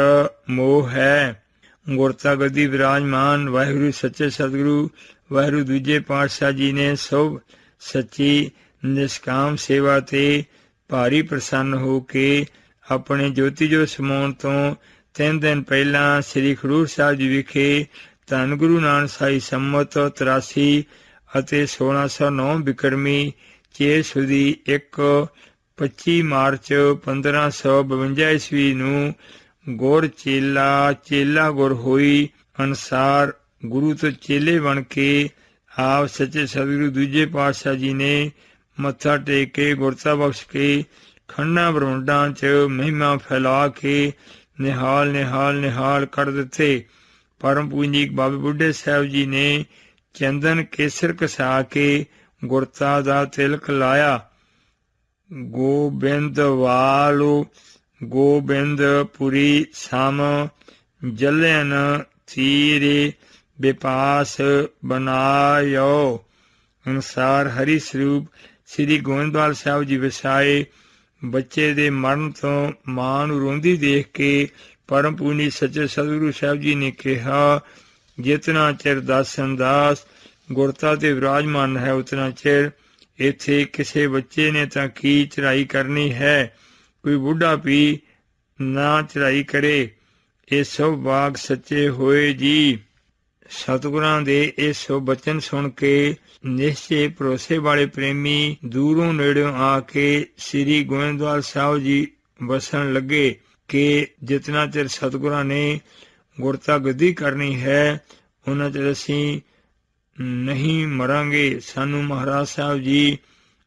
ਮੋਹ ਹੈ। ਗੁਰਤਾ ਗੱਦੀ ਵਿਰਾਜਮਾਨ ਵਾਹਿਗੁਰੂ ਸੱਚੇ ਸਤਿਗੁਰੂ ਵਾਹਿਗੁਰੂ ਦੂਜੇ ਪਾਤਸ਼ਾਹ ਜੀ ਨੇ ਸਭ ਸੱਚੀ ਨਿਸ਼ਕਾਮ ਸੇਵਾ ਤੇ ਭਾਰੀ ਪ੍ਰਸੰਨ ਹੋ ਕੇ ਆਪਣੇ ਜੋਤੀ ਜੋਤ ਸਮਾਉਣ ਤੋਂ 3 ਦਿਨ ਪਹਿਲਾਂ ਸ੍ਰੀ ਖਡੂਰ ਸਾਹਿਬ ਜੀ ਵਿਖੇ ਧੰਨ ਗੁਰੂ ਨਾਨਕ ਸਾਈ ਸੰਮਤ 83 ਅਤੇ 1609 ਬਿਕਰਮੀ ਚੇਤ ਸੁਦੀ 25 ਮਾਰਚ 1552 ਈਸਵੀ ਨੂੰ ਗੁਰ ਚੇਲਾ ਗੁਰ ਹੋਈ ਅਨੁਸਾਰ ਗੁਰੂ ਤੋਂ ਚੇਲੇ ਬਣ ਕੇ ਆਪ ਸੱਚੇ ਸਤਿਗੁਰੂ ਦੂਜੇ ਪਾਤਸ਼ਾਹ ਜੀ ਨੇ ਮੱਥਾ ਟੇਕ ਕੇ ਗੁਰਤਾ ਬਖਸ਼ ਕੇ ਖੰਡਾਂ ਬ੍ਰਹਮੰਡਾਂ 'ਚ ਮਹਿਮਾ ਫੈਲਾ ਕੇ ਨਿਹਾਲ ਕਰ ਦਿੱਤੇ। ਪਰਮ ਪੂਜਨੀਕ ਬਾਬੇ ਬੁੱਢੇ ਸਾਹਿਬ ਜੀ ਨੇ ਚੰਦਨ ਕੇਸਰ ਘਸਾ ਕੇ ਗੁਰਤਾ ਦਾ ਤਿਲਕ ਲਾਇਆ। ਗੋਬਿੰਦਪੁਰੀ ਸਮ ਜਲਨ ਥੀਰੇ ਵਿਪਾਸ ਬਨਾਇਓ ਅਨੁਸਾਰ ਹਰੀ ਸਰੂਪ ਸ੍ਰੀ ਗੋਇੰਦਵਾਲ ਸਾਹਿਬ ਜੀ ਵਸਾਏ। ਬੱਚੇ ਦੇ ਮਰਨ ਤੋਂ ਮਾਂ ਨੂੰ ਰੋਂਦੀ ਦੇਖ ਕੇ ਪਰਮ ਪੂਜਨੀ ਸੱਚੇ ਸਤਿਗੁਰੂ ਸਾਹਿਬ ਜੀ ਨੇ ਕਿਹਾ, ਜਿਤਨਾ ਚਿਰ ਦਾਸਨ ਦਾਸ ਗੁਰਤਾ ਤੇ ਵਿਰਾਜਮਾਨ ਹੈ ਉਤਨਾ ਚਿਰ ਇੱਥੇ ਕਿਸੇ ਬੱਚੇ ਨੇ ਤਾਂ ਕੀ ਚੜ੍ਹਾਈ ਕਰਨੀ ਹੈ, ਕੋਈ ਬੁੱਢਾ ਵੀ ਨਾ ਚੜ੍ਹਾਈ ਕਰੇ। ਇਹ ਸਭ ਬਾਗ ਸੱਚੇ ਹੋਏ ਜੀ। ਸਤਿਗੁਰਾਂ ਦੇ ਇਹ ਸਭ ਬਚਨ ਸੁਣ ਕੇ ਨਿਸ਼ਚੇ ਭਰੋਸੇ ਵਾਲੇ ਪ੍ਰੇਮੀ ਦੂਰੋਂ ਨੇੜਿਓਂ ਆ ਕੇ ਸ੍ਰੀ ਗੋਇੰਦਵਾਲ ਸਾਹਿਬ ਜੀ ਵਸਣ ਲੱਗੇ ਕਿ ਜਿਤਨਾ ਚਿਰ ਸਤਿਗੁਰਾਂ ਨੇ ਗੁਰਤਾ ਗੱਦੀ ਕਰਨੀ ਹੈ ਉਹਨਾਂ ਚਿਰ ਅਸੀਂ ਨਹੀਂ ਮਰਾਂਗੇ, ਸਾਨੂੰ ਮਹਾਰਾਜ ਸਾਹਿਬ ਜੀ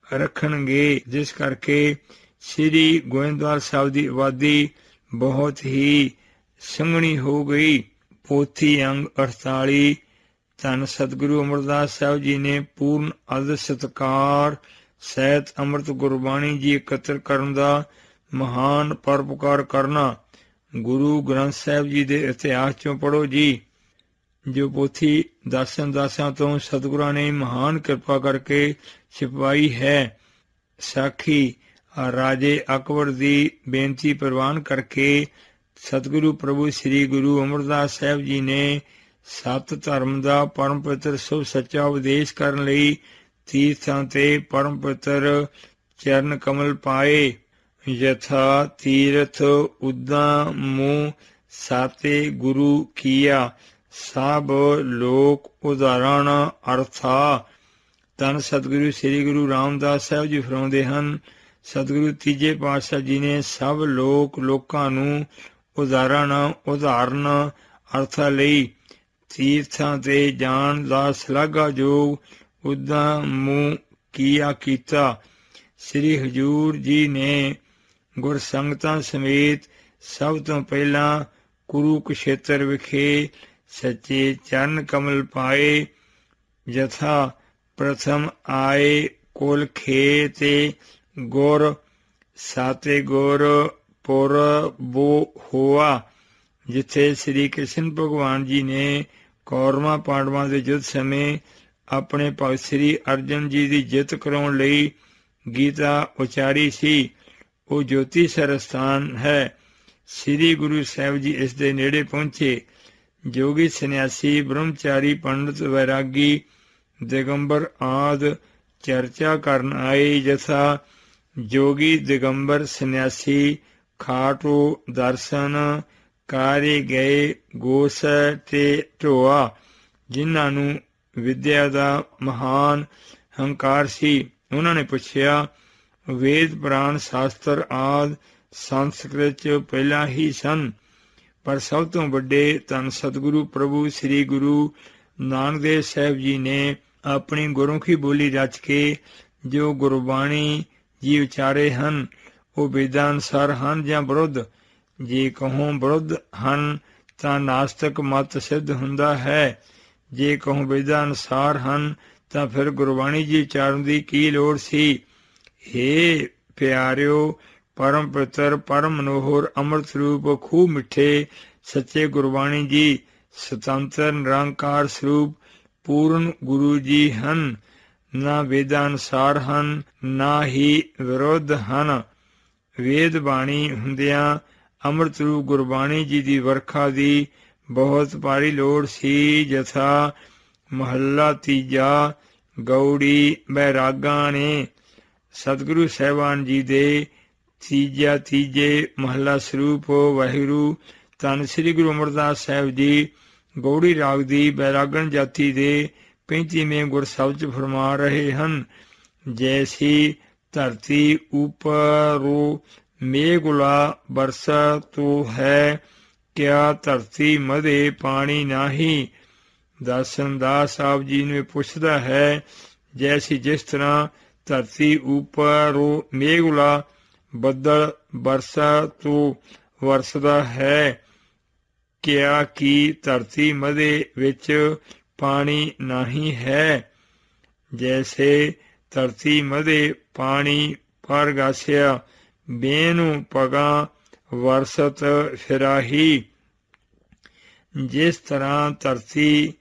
ਰੱਖਣਗੇ। ਜਿਸ ਕਰਕੇ ਸ੍ਰੀ ਗੋਇੰਦਵਾਲ ਸਾਹਿਬ ਦੀ ਆਬਾਦੀ ਬਹੁਤ ਹੀ ਸੰਘਣੀ ਹੋ ਗਈ। ਪੋਥੀ ਅੰਗ 48 ਧੰਨ ਸਤਿਗੁਰੂ ਅਮਰਦਾਸ ਸਾਹਿਬ ਜੀ ਨੇ ਪੂਰਨ ਆਦਰ ਸਤਿਕਾਰ ਸਹਿਤ ਅੰਮ੍ਰਿਤ ਗੁਰਬਾਣੀ ਜੀ ਇਕੱਤਰ ਕਰਨ ਦਾ ਮਹਾਨ ਪਰਉਪਕਾਰ ਕਰਨਾ। ਗੁਰੂ ਗ੍ਰੰਥ ਸਾਹਿਬ ਜੀ ਦੇ ਇਤਿਹਾਸ ਚੋਂ ਪੜ੍ਹੋ ਜੀ। ਜੋ ਪੋਥੀ ਦਾਸਾਂ ਤੋਂ ਸਤਿਗੁਰਾਂ ਨੇ ਮਹਾਨ ਕਿਰਪਾ ਕਰਕੇ ਛਪਵਾਈ ਹੈ। ਸਾਖੀ ਰਾਜੇ ਅਕਬਰ ਦੀ ਬੇਨਤੀ ਪ੍ਰਵਾਨ ਕਰਕੇ ਸਤਿਗੁਰੂ ਪ੍ਰਭੂ ਸ੍ਰੀ ਗੁਰੂ ਅਮਰਦਾਸ ਸਾਹਿਬ ਜੀ ਨੇ ਸਤ ਧਰਮ ਦਾ ਪਰਮ ਪਵਿੱਤਰ ਸੁਭ ਸੱਚਾ ਉਪਦੇਸ਼ ਕਰਨ ਲਈ ਤੀਰਥਾਂ ਤੇ ਪਰਮ ਪਵਿੱਤਰ ਚਰਨ ਕਮਲ ਪਾਏ। ਯਥਾ ਤੀਰਥ ਉਦਾਂ ਮੂੰਹ ਸਾਤੇ ਗੁਰੂ ਕੀਆ, ਸਭ ਲੋਕ ਉਦਾਹਰਣ ਅਰਥਾ। ਧੰਨ ਸਤਿਗੁਰੂ ਸ੍ਰੀ ਗੁਰੂ ਰਾਮਦਾਸ ਸਾਹਿਬ ਜੀ ਫਰਮਾਉਂਦੇ ਹਨ, ਸਤਿਗੁਰੂ ਤੀਜੇ ਪਾਤਸ਼ਾਹ ਜੀ ਨੇ ਸਭ ਲੋਕਾਂ ਨੂੰ ਉਦਾਹਰਨ ਅਰਥਾਂ ਲਈ ਤੀਰਥਾਂ ਤੇ ਜਾਣ ਦਾ ਸ਼ਲਾਘਾਯੋਗ ਉਦਾਂ ਮੂੰਹ ਕੀਤਾ। ਸ੍ਰੀ ਹਜ਼ੂਰ ਜੀ ਨੇ ਗੁਰਸੰਗਤਾਂ ਸਮੇਤ ਸਭ ਤੋਂ ਪਹਿਲਾਂ ਕੁਰੂਕਸ਼ੇਤਰ ਵਿਖੇ ਸੱਚੇ ਚਰਨ ਕਮਲ ਪਾਏ। ਯਥਾ ਪ੍ਰਥਮ ਆਏ ਕੁਲ ਖੇ ਤੇ ਗੁਰ ਸਾਤੇ ਗੁਰ ਪੁਰ ਬੋ ਹੋਆ, ਜਿੱਥੇ ਸ੍ਰੀ ਕ੍ਰਿਸ਼ਨ ਭਗਵਾਨ ਜੀ ਨੇ ਕੌਰਵਾਂ ਪਾਂਡਵਾਂ ਦੇ ਯੁੱਧ ਸਮੇਂ ਆਪਣੇ ਭਗਤ ਸ੍ਰੀ ਅਰਜਨ ਜੀ ਦੀ ਜਿੱਤ ਕਰਾਉਣ ਲਈ ਗੀਤਾ ਉਚਾਰੀ ਸੀ। ਉਹ ਜੋਤੀਸਰ ਸਥਾਨ ਹੈ। ਸ੍ਰੀ ਗੁਰੂ ਸਾਹਿਬ ਜੀ ਇਸ ਦੇ ਨੇੜੇ ਪਹੁੰਚੇ। ਜੋਗੀ ਸੰਨਿਆਸੀ, ਬ੍ਰਹਮਚਾਰੀ, ਪੰਡਤ, ਵੈਰਾਗੀ, ਦਿਗੰਬਰ ਆਦਿ ਚਰਚਾ ਕਰਨ ਆਏ। ਜਥਾ ਜੋਗੀ, ਦਿਗੰਬਰ, ਸੰਨਿਆਸੀ ਖਾਟੂ ਦਰਸ਼ਨ ਕਾਰੇ ਗਏ। ਗੋਸ ਤੇ ਢੋਆ, ਜਿਨ੍ਹਾਂ ਨੂੰ ਵਿਦਿਆ ਦਾ ਮਹਾਨ ਹੰਕਾਰ ਸੀ, ਉਹਨਾਂ ਨੇ ਪੁੱਛਿਆ, ਵੇਦ ਪੁਰਾਣ ਸ਼ਾਸਤਰ ਆਦਿ ਸੰਸਕ੍ਰਿਤ 'ਚ ਪਹਿਲਾਂ ਹੀ ਸਨ, ਪਰ ਸਭ ਤੋਂ ਵੱਡੇ ਧੰਨ ਸਤਿਗੁਰੂ ਪ੍ਰਭੂ ਸ੍ਰੀ ਗੁਰੂ ਨਾਨਕ ਦੇਵ ਸਾਹਿਬ ਜੀ ਨੇ ਆਪਣੀ ਗੁਰਮੁਖੀ ਬੋਲੀ ਰਚ ਕੇ ਜੋ ਗੁਰਬਾਣੀ ਜੀ ਉਚਾਰੇ ਹਨ, ਉਹ ਵੇਦਾਂ ਅਨੁਸਾਰ ਹਨ ਜਾਂ ਵਿਰੁੱਧ? ਜੇ ਕਹੋ ਵਿਰੁੱਧ ਹਨ ਤਾਂ ਨਾਸਤਿਕ ਮਤ ਸਿੱਧ ਹੁੰਦਾ ਹੈ। ਜੇ ਕਹੋ ਵੇਦਾਂ ਅਨੁਸਾਰ ਹਨ ਤਾਂ ਫਿਰ ਗੁਰਬਾਣੀ ਜੀ ਉਚਾਰਨ ਦੀ ਕੀ ਲੋੜ ਸੀ? ਹੇ ਪਿਆਰਿਓ, ਪਰਮ ਪਵਿੱਤਰ, ਪਰਮ ਮਨੋਹਰ, ਅੰਮ੍ਰਿਤ ਰੂਪ, ਖੂਬ ਮਿੱਠੇ ਸੱਚੇ ਗੁਰਬਾਣੀ ਜੀ ਸੁਤੰਤਰ ਨਿਰੰਕਾਰ ਸਰੂਪ ਪੂਰਨ ਗੁਰੂ ਜੀ ਹਨ। ਨਾ ਵੇਦਾਂ ਅਨੁਸਾਰ ਹਨ, ਨਾ ਹੀ ਵਿਰੁੱਧ ਹਨ। ਵੇਦ ਬਾਣੀ ਹੁੰਦਿਆਂ ਅੰਮ੍ਰਿਤ ਰੂਪ ਗੁਰਬਾਣੀ ਜੀ ਦੀ ਵਰਖਾ ਦੀ ਬਹੁਤ ਭਾਰੀ ਲੋੜ ਸੀ। ਜਥਾ ਮਹੱਲਾ ਤੀਜਾ। ਗਉੜੀ ਬੈਰਾਗਾਂ ਨੇ ਸਤਿਗੁਰੂ ਸਾਹਿਬਾਨ ਜੀ ਦੇ ਤੀਜੇ ਮਹੱਲਾ ਸਰੂਪ ਵਾਹਿਗੁਰੂ ਧੰਨ ਸ੍ਰੀ ਗੁਰੂ ਅਮਰਦਾਸ ਸਾਹਿਬ ਜੀ ਗਉੜੀ ਰਾਗ ਦੀ ਬੈਰਾਗਣ ਜਾਤੀ ਦੇ 35ਵੇਂ ਗੁਰਸ਼ਬਦ 'ਚ ਫਰਮਾ ਰਹੇ ਹਨ। ਜੈਸੀ ਧਰਤੀ ਉਪਰੋਂ ਮੇਘੁਲਾ ਬਰਸਾ ਤੋ ਹੈ, ਕਿਆ ਧਰਤੀ ਮਧੇ ਪਾਣੀ ਨਾਹੀ। ਦਾਸਨ ਦਾਸ ਸਾਹਿਬ ਜੀ ਨੂੰ ਪੁੱਛਦਾ ਹੈ, ਜੈਸੀ ਜਿਸ ਤਰ੍ਹਾਂ ਧਰਤੀ ਉਪਰੋਂ ਮੇਘੁਲਾ ਬੱਦਲ ਬਰਸਾ ਤੋਂ ਵਰਸਦਾ ਹੈ, ਕਿਆ ਕੀ ਧਰਤੀ ਮਧੇ ਵਿੱਚ ਪਾਣੀ ਨਹੀਂ ਹੈ। ਜੈਸੇ ਧਰਤੀ ਮਧੇ ਪਾਣੀ ਪਰਗਾਸਿਆ, ਬੇਨੂ ਪਗਾਂ ਵਰਸਤ ਫਿਰਾਹੀ। ਜਿਸ ਤਰ੍ਹਾਂ ਧਰਤੀ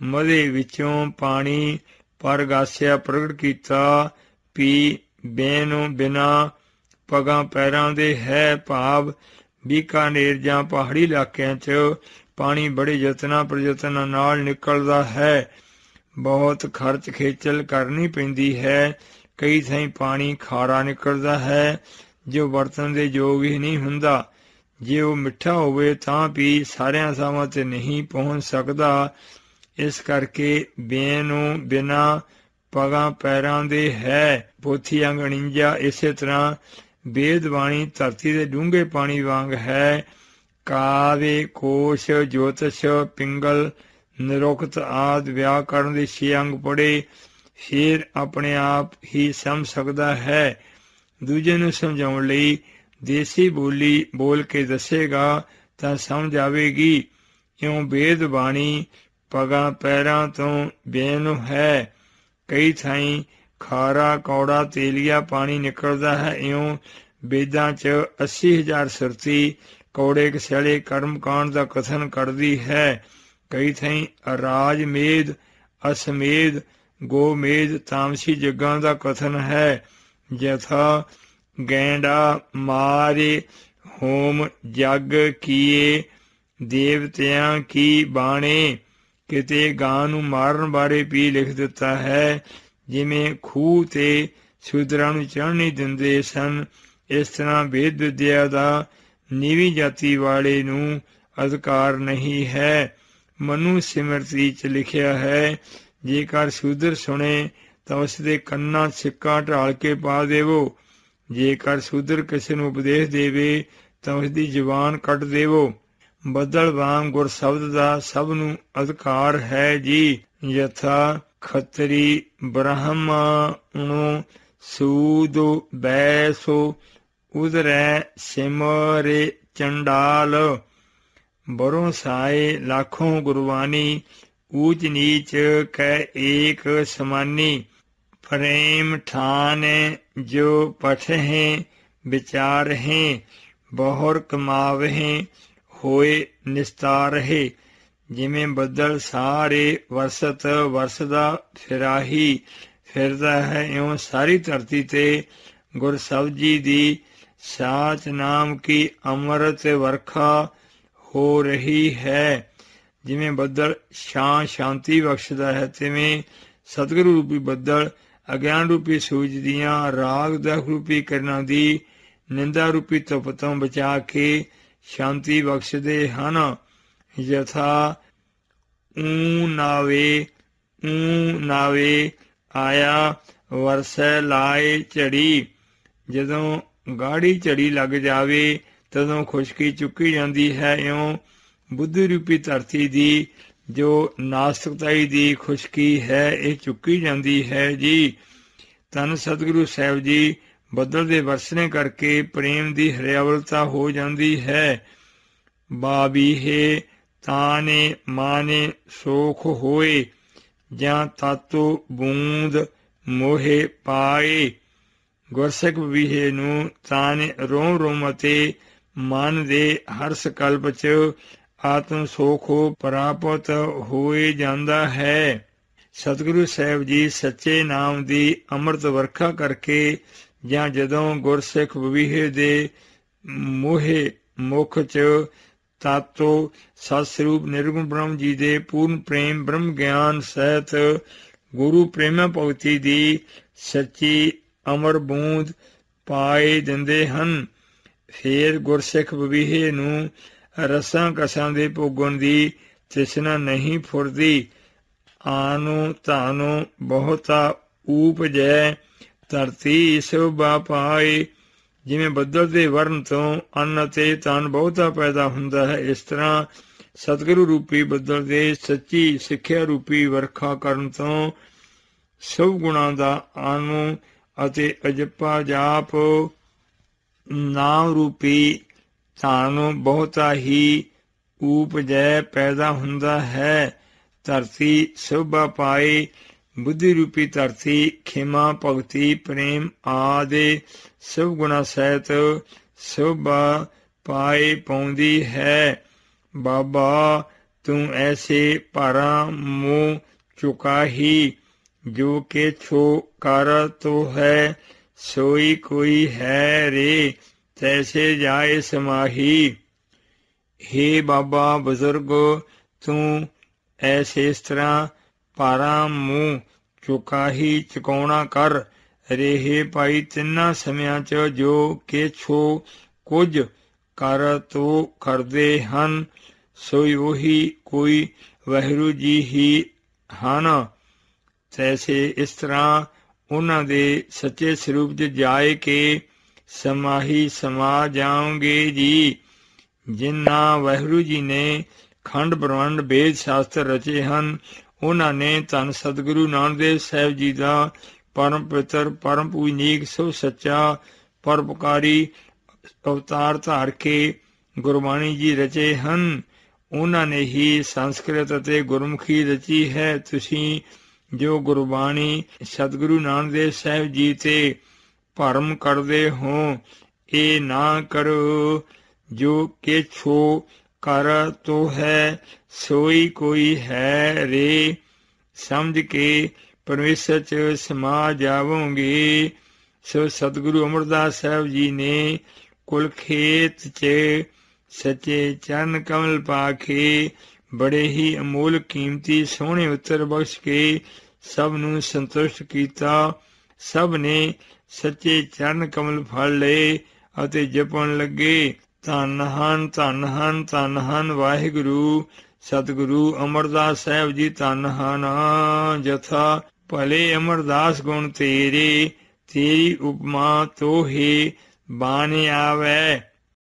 ਮਧੇ ਵਿੱਚੋਂ ਪਾਣੀ ਪਰਗਾਸਿਆ ਪ੍ਰਗਟ ਕੀਤਾ, ਪੀ ਬੇਨੂ ਬਿਨਾ ਪਗਾਂ ਪੈਰਾਂ ਦੇ ਹੈ। ਭਾਵ ਬੀਕਾਨੇਰ ਜਾਂ ਪਹਾੜੀ ਇਲਾਕਿਆਂ 'ਚ ਪਾਣੀ ਬੜੇ ਯਤਨਾਂ ਪ੍ਰਯਤਨਾਂ ਨਾਲ ਨਿਕਲਦਾ ਹੈ। ਬਹੁਤ ਖਰਚ ਖੇਚਲ ਕਰਨੀ ਪੈਂਦੀ ਹੈ। ਕਈ ਥਾਈਂ ਪਾਣੀ ਖਾਰਾ ਨਿਕਲਦਾ ਹੈ ਜੋ ਵਰਤਣ ਦੇ ਯੋਗ ਹੀ ਨਹੀਂ ਹੁੰਦਾ। ਜੇ ਉਹ ਮਿੱਠਾ ਹੋਵੇ ਤਾਂ ਵੀ ਸਾਰਿਆਂ ਥਾਵਾਂ 'ਤੇ ਨਹੀਂ ਪਹੁੰਚ ਸਕਦਾ। ਇਸ ਕਰਕੇ ਬੇਨੂੰ ਬਿਨਾਂ ਪਗਾਂ ਪੈਰਾਂ ਦੇ ਹੈ। ਪੋਥੀ ਅੰਗ 49। ਇਸੇ ਤਰ੍ਹਾਂ ਵੇਦ ਬਾਣੀ ਧਰਤੀ ਦੇ ਡੂੰਘੇ ਪਾਣੀ ਵਾਂਗ ਹੈ। ਕਾਵੇ ਕੋਸ਼ ਜੋਤਿਸ਼ ਪਿੰਗਲ ਨਿਰੁਕਤ ਆਦਿ ਵਿਆਕਰਨ ਦੇ 6 ਅੰਗ ਪੜ੍ਹੇ, ਫਿਰ ਆਪਣੇ ਆਪ ਹੀ ਸਮਝ ਸਕਦਾ ਹੈ। ਦੂਜੇ ਨੂੰ ਸਮਝਾਉਣ ਲਈ ਦੇਸੀ ਬੋਲੀ ਬੋਲ ਕੇ ਦੱਸੇਗਾ ਤਾਂ ਸਮਝ ਆਵੇਗੀ। ਇਉਂ ਵੇਦ ਬਾਣੀ ਪਗਾਂ ਪੈਰਾਂ ਤੋਂ ਬੇਨੁ ਹੈ। ਕਈ ਥਾਈਂ ਖਾਰਾ ਕੌੜਾ ਤੇਲੀਆ ਪਾਣੀ ਨਿਕਲਦਾ ਹੈ। ਇਉਂ ਵੇਦਾਂ 'ਚ 80,000 ਸੁਰਤੀ ਕੌੜੇ ਕਸਿਆਲੇ ਕਰਮਕਾਂਡ ਦਾ ਕਥਨ ਕਰਦੀ ਹੈ। ਕਈ ਥਾਈਂ ਰਾਜ ਮੇਦ, ਅਸਮੇਦ, ਗੋਮੇਦ ਤਾਮਸੀ ਜੱਗਾਂ ਦਾ ਕਥਨ ਹੈ। ਜਥਾ ਗੈਂਡਾ ਮਾਰੇ ਹੋਮ ਜਗ ਕੀਏ, ਦੇਵਤਿਆਂ ਕੀ ਬਾਣੇ। ਕਿਤੇ ਗਾਂ ਨੂੰ ਮਾਰਨ ਬਾਰੇ ਵੀ ਲਿਖ ਦਿੱਤਾ ਹੈ। ਜਿਵੇਂ ਖੂਹ ਤੇ ਸ਼ੂਦਰਾਂ ਨੂੰ ਚੜ੍ਹਨ ਨਹੀਂ ਦਿੰਦੇ ਸਨ, ਇਸ ਤਰ੍ਹਾਂ ਵੇਦ ਵਿਦਿਆ ਦਾ ਨੀਵੀਂ ਜਾਤੀ ਵਾਲੇ ਨੂੰ ਅਧਿਕਾਰ ਨਹੀਂ ਹੈ। ਮਨੂ ਸਿਮਰਤੀ 'ਚ ਲਿਖਿਆ ਹੈ, ਜੇਕਰ ਸ਼ੂਦਰ ਸੁਣੇ ਤਾਂ ਉਸ ਦੇ ਕੰਨਾਂ ਸਿੱਕਾ ਢਾਲ ਕੇ ਪਾ ਦੇਵੋ। ਜੇਕਰ ਸ਼ੂਦਰ ਕਿਸੇ ਨੂੰ ਉਪਦੇਸ਼ ਦੇਵੇ ਤਾਂ ਉਸ ਦੀ ਜ਼ੁਬਾਨ ਕੱਟ ਦੇਵੋ। ਬੱਦਲ ਵਾਂਗ ਗੁਰਸ਼ਬਦ ਦਾ ਸਭ ਨੂੰ ਅਧਿਕਾਰ ਹੈ ਜੀ। ਯਥਾ ਖੱਤਰੀ ਬ੍ਰਾਹਮਣੋ ਸੂਦੋ ਬੈਸੋ, ਉਦਰੈ ਸਿਮਰੇ ਚੰਡਾਲ। ਬਰੋਂ ਸਾਏ ਲਾਖੋਂ ਗੁਰਬਾਣੀ, ਊਚ ਨੀਚ ਕੈ ਏਕ ਸਮਾਨੀ। ਪ੍ਰੇਮ ਠਾਨ ਜੋ ਪਠਹਿ ਵਿਚਾਰਹਿ, ਬਹੁਰ ਕਮਾਵਹਿ ਹੋਏ ਨਿਸਤਾਰਹਿ। ਜਿਵੇਂ ਬੱਦਲ ਸਾਰੇ ਵਰਸਤ ਵਰਸਦਾ ਫਿਰਾਹੀ ਫਿਰਦਾ ਹੈ, ਇਉਂ ਸਾਰੀ ਧਰਤੀ ਤੇ ਗੁਰਸਬਦ ਜੀ ਦੀ ਸਾਚ ਨਾਮ ਕੀ ਅੰਮ੍ਰਿਤ ਵਰਖਾ ਹੋ ਰਹੀ ਹੈ। ਜਿਵੇਂ ਬੱਦਲ ਸ਼ਾਂਤੀ ਬਖਸ਼ਦਾ ਹੈ, ਤਿਵੇਂ ਸਤਿਗੁਰੂ ਰੂਪੀ ਬੱਦਲ ਅਗਿਆਨ ਰੂਪੀ ਸੂਰਜ ਦੀਆਂ ਰਾਗ ਦਖ ਰੂਪੀ ਕਿਰਨਾਂ ਦੀ ਨਿੰਦਾ ਰੂਪੀ ਧੁੱਪ ਤੋਂ ਬਚਾ ਕੇ ਸ਼ਾਂਤੀ ਬਖਸ਼ਦੇ ਹਨ। ਯਥਾ ਊ ਨਾਵੇ ਆਇਆ ਵਰਸੈ ਲਾਏ ਝੜੀ। ਜਦੋਂ ਗਾੜੀ ਝੜੀ ਲੱਗ ਜਾਵੇ ਤਦੋਂ ਖੁਸ਼ਕੀ ਚੁੱਕੀ ਜਾਂਦੀ ਹੈ, ਇਉਂ ਬੁੱਧੀ ਰੂਪੀ ਧਰਤੀ ਦੀ ਜੋ ਨਾਸਤਿਕਤਾਈ ਦੀ ਖੁਸ਼ਕੀ ਹੈ ਇਹ ਚੁੱਕੀ ਜਾਂਦੀ ਹੈ ਜੀ। ਧੰਨ ਸਤਿਗੁਰੂ ਸਾਹਿਬ ਜੀ ਬੱਦਲ ਦੇ ਵਰਸਣੇ ਕਰਕੇ ਪ੍ਰੇਮ ਦੀ ਹਰਿਆਵਲਤਾ ਹੋ ਜਾਂਦੀ ਹੈ। ਬਾਬੀਹੇ ਤਾਨੇ ਮਾਨੇ ਸੋਖ ਹੋਏ, ਜਾਂ ਤਾਤੋ ਬੂੰਦ ਮੋਹੇ ਪਾਏ। ਗੁਰਸਿੱਖ ਬੀਹੇ ਨੂੰ ਤਾਨੇ ਰੋਮ ਰੋਮ ਅਤੇ ਮਨ ਦੇ ਹਰ ਸਕਲਪ ਚ ਆਤਮ ਸੋਖ ਪ੍ਰਾਪਤ ਹੋਏ ਜਾਂਦਾ ਹੈ। ਸਤਿਗੁਰੂ ਸਾਹਿਬ ਜੀ ਸੱਚੇ ਨਾਮ ਦੀ ਅੰਮ੍ਰਿਤ ਵਰਖਾ ਕਰਕੇ ਜਾਂ ਜਦੋਂ ਗੁਰਸਿੱਖ ਬਵੀਹੇ ਦੇ ਮੋਹੇ ਮੁਖ ਚ ਤਾਤੋ ਸਤ ਸਰੂਪ ਨਿਰਗੁਣ ਬ੍ਰਹਮ ਜੀ ਦੇ ਪੂਰਨ ਪ੍ਰੇਮ ਬ੍ਰਹਮ ਗਿਆਨ ਸਹਿਤ ਗੁਰੂ ਪ੍ਰੇਮਾ ਭਗਤੀ ਦੀ ਸੱਚੀ ਅਮਰ ਬੂੰਦ ਪਾਏ ਦਿੰਦੇ ਹਨ। ਫੇਰ ਗੁਰਸਿੱਖ ਬਵੀਹੇ ਨੂੰ ਰਸਾਂ ਕਸਾਂ ਦੇ ਭੋਗਣ ਦੀ ਤ੍ਰਿਸ਼ਨਾ ਨਹੀਂ ਫੁਰਦੀ। ਆਨੋ ਧਾਨੋ ਬਹੁਤਾ ਊਪਜੈ, ਧਰਤੀ ਸੋਭਾ ਪਾਏ। ਜਿਵੇਂ ਬੱਦਲ ਦੇ ਵਰਨ ਤੋਂ ਅੰਨ ਅਤੇ ਧਨ ਬਹੁਤਾ ਪੈਦਾ ਹੁੰਦਾ ਹੈ, ਇਸ ਤਰ੍ਹਾਂ ਸਤਿਗੁਰੂ ਰੂਪੀ ਬੱਦਲ ਦੇ ਸੱਚੀ ਸਿੱਖਿਆ ਰੂਪੀ ਵਰਖਾ ਕਰਨ ਤੋਂ ਸਭ ਗੁਣਾਂ ਦਾ ਆਨੋ ਅਤੇ ਅਜੱਪਾ ਜਾਪ ਨਾਮ ਰੂਪੀ ਧਨ ਬਹੁਤਾ ਹੀ ਊਪਜੈ ਪੈਦਾ ਹੁੰਦਾ ਹੈ। ਧਰਤੀ ਸੋਭਾ ਪਾਏ, ਬੁੱਧੀ ਰੂਪੀ ਧਰਤੀ ਖਿਮਾ ਭਗਤੀ ਪ੍ਰੇਮ ਆਦਿ ਸਭ ਗੁਣਾ ਸਹਿਤ ਸੋਭਾ ਪਾਏ ਪਾਉਂਦੀ ਹੈ। ਬਾਬਾ ਤੂੰ ਐਸੇ ਭਾਰਾਂ ਮੂੰਹ ਚੁਕਾਹੀ, ਜੋ ਕਿ ਛੋ ਕਰ ਤੋ ਹੈ ਸੋਈ ਕੋਈ ਹੈ ਰੇ, ਤੈਸੇ ਜਾਏ ਸਮਾਹੀ। ਹੇ ਬਾਬਾ ਬਜ਼ੁਰਗ ਤੂੰ ਐਸੇ ਇਸ ਤਰ੍ਹਾਂ ਭਾਰਾਂ ਮੂੰਹ ਚੁਕਾਹੀ ਚੁਕਾਉਣਾ ਕਰ ਰਹੇ ਭਾਈ ਤਿੰਨਾਂ ਸਮਿਆਂ ਚ ਜੋ ਕਿ ਛੋ ਕੁਝ ਕਰ ਤੋ ਕਰਦੇ ਹਨ, ਸੋਈ ਉਹੀ ਕੋਈ ਵਾਹਿਗੁਰੂ ਜੀ ਹੀ ਹਨ। ਤੈਸੇ ਇਸ ਤਰ੍ਹਾਂ ਉਹਨਾਂ ਦੇ ਸੱਚੇ ਸਰੂਪ ਚ ਜਾਏ ਕੇ ਸਮਾਹੀ ਸਮਾ ਜਾਓਗੇ ਜੀ। ਜਿਨ੍ਹਾਂ ਵਾਹਿਗੁਰੂ ਜੀ ਨੇ ਖੰਡ ਬ੍ਰਹਮੰਡ ਵੇਦ ਸ਼ਾਸਤਰ ਰਚੇ ਹਨ, ਉਹਨਾਂ ਨੇ ਧੰਨ ਸਤਿਗੁਰੂ ਨਾਨਕ ਦੇਵ ਸਾਹਿਬ ਜੀ ਦਾ ਪਰਮ ਪਵਿੱਤਰ ਪਰਮ ਪੂਜਨੀਕ ਸਭ ਸੱਚਾ ਪਰਉਪਕਾਰੀ ਅਵਤਾਰ ਧਾਰ ਕੇ ਗੁਰਬਾਣੀ ਜੀ ਰਚੇ ਹਨ। ਉਹਨਾਂ ਨੇ ਹੀ ਸੰਸਕ੍ਰਿਤ ਅਤੇ ਗੁਰਮੁਖੀ ਰਚੀ ਹੈ। ਤੁਸੀਂ ਜੋ ਗੁਰਬਾਣੀ ਸਤਿਗੁਰੂ ਨਾਨਕ ਦੇਵ ਸਾਹਿਬ ਜੀ ਤੇ ਭਰਮ ਕਰਦੇ ਹੋ, ਇਹ ਨਾ ਕਰੋ। ਜੋ ਕਿ ਛੋ ਕਰ ਤੋ ਹੈ ਸੋਈ ਕੋਈ ਹੈ ਰੇ, ਸਮਝ ਕੇ ਪਰਮੇਸ਼ਰ ਚ ਸਮਾ ਜਾਵੋਗੇ। ਸੋ ਸਤਿਗੁਰੂ ਅਮਰਦਾਸ ਸਾਹਿਬ ਜੀ ਨੇ ਕੁਲਖੇਤ ਚ ਸੱਚੇ ਚਰਨ ਕਮਲ ਪਾ ਕੇ ਬੜੇ ਹੀ ਅਮੋਲ ਕੀਮਤੀ ਸੋਹਣੇ ਉੱਤਰ ਬਖਸ਼ ਕੇ ਸਭ ਨੂੰ ਸੰਤੁਸ਼ਟ ਕੀਤਾ। ਸਭ ਨੇ ਸੱਚੇ ਚਰਨ ਕਮਲ ਫੜ ਲਏ ਅਤੇ ਜਪਣ ਲੱਗੇ, ਧੰਨ ਹਨ ਧੰਨ ਹਨ ਧੰਨ ਹਨ ਵਾਹਿਗੁਰੂ ਸਤਿਗੁਰੂ ਅਮਰਦਾਸ ਸਾਹਿਬ ਜੀ ਧੰਨ ਹਨ। ਜਥਾ ਭਲੇ ਅਮਰਦਾਸ ਗੁਣ ਤੇਰੇ, ਤੇਰੀ ਉਪਮਾ ਤੋਹੇ ਬਾਣ ਆਵੈ।